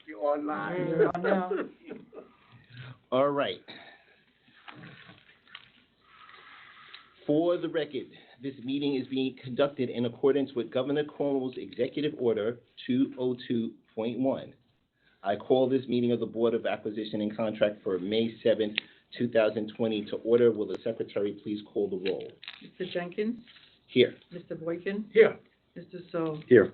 You're online. You're on now. All right. For the record, this meeting is being conducted in accordance with Governor Cuomo's Executive Order 202.1. I call this meeting of the Board of Acquisition and Contract for May 7th, 2020 to order. Will the Secretary please call the roll? Mr. Jenkins? Here. Mr. Boykin? Here. Mr. So? Here.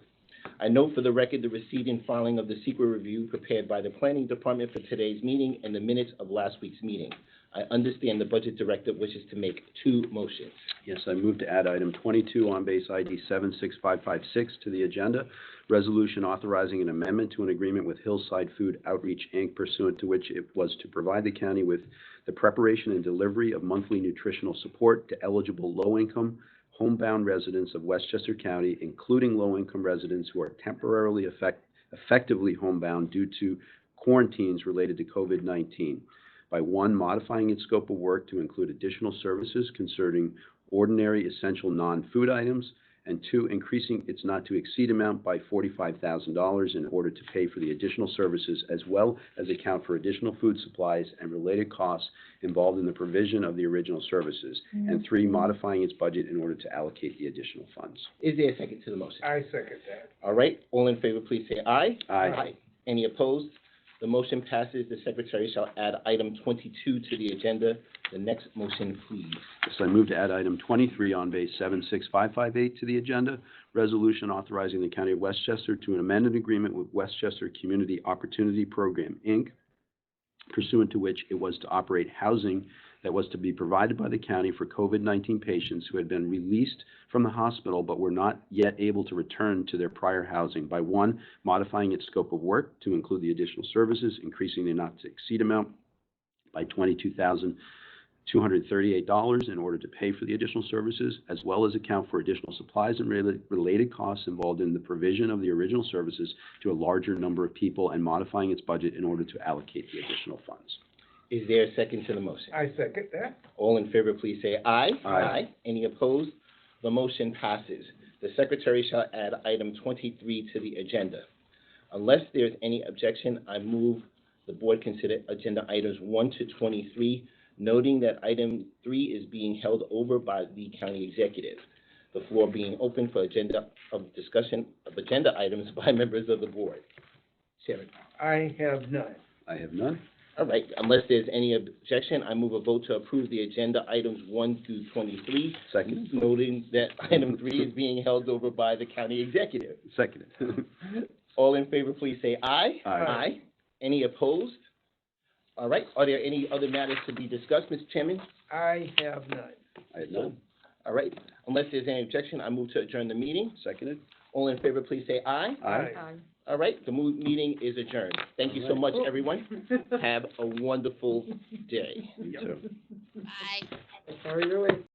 I note for the record the receipt and filing of the secret review prepared by the Planning Department for today's meeting and the minutes of last week's meeting. I understand the Budget Director wishes to make two motions. Yes, I move to add item 22 on base ID 76556 to the agenda, resolution authorizing an amendment to an agreement with Hillside Food Outreach, Inc., pursuant to which it was to provide the county with the preparation and delivery of monthly nutritional support to eligible low-income, homebound residents of Westchester County, including low-income residents who are temporarily effectively homebound due to quarantines related to COVID-19. By one, modifying its scope of work to include additional services concerning ordinary essential non-food items, and two, increasing its not-to-exceed amount by $45,000 in order to pay for the additional services as well as account for additional food supplies and related costs involved in the provision of the original services, and three, modifying its budget in order to allocate the additional funds. Is there a second to the motion? I second that. All right. All in favor, please say aye. Aye. Any opposed? The motion passes. The Secretary shall add item 22 to the agenda. The next motion, please. Yes, I move to add item 23 on base 76558 to the agenda, resolution authorizing the County of Westchester to amend an agreement with Westchester Community Opportunity Program, Inc., pursuant to which it was to operate housing that was to be provided by the county for COVID-19 patients who had been released from the hospital but were not yet able to return to their prior housing. By one, modifying its scope of work to include the additional services, increasing the not-to-exceed amount by $22,238 in order to pay for the additional services, as well as account for additional supplies and related costs involved in the provision of the original services to a larger number of people, and modifying its budget in order to allocate the additional funds. Is there a second to the motion? I second that. All in favor, please say aye. Aye. Any opposed? The motion passes. The Secretary shall add item 23 to the agenda. Unless there's any objection, I move the Board consider agenda items 1 to 23, noting that item 3 is being held over by the County Executive. The floor being open for discussion of agenda items by members of the Board. Chairman. I have none. I have none. All right, unless there's any objection, I move a vote to approve the agenda items 1 through 23. Second. Noting that item 3 is being held over by the County Executive. Seconded. All in favor, please say aye. Aye. Any opposed? All right, are there any other matters to be discussed, Mr. Chairman? I have none. I have none. All right, unless there's any objection, I move to adjourn the meeting. Seconded. All in favor, please say aye. Aye. All right, the meeting is adjourned. Thank you so much, everyone. Have a wonderful day. You too. Bye. Carried away.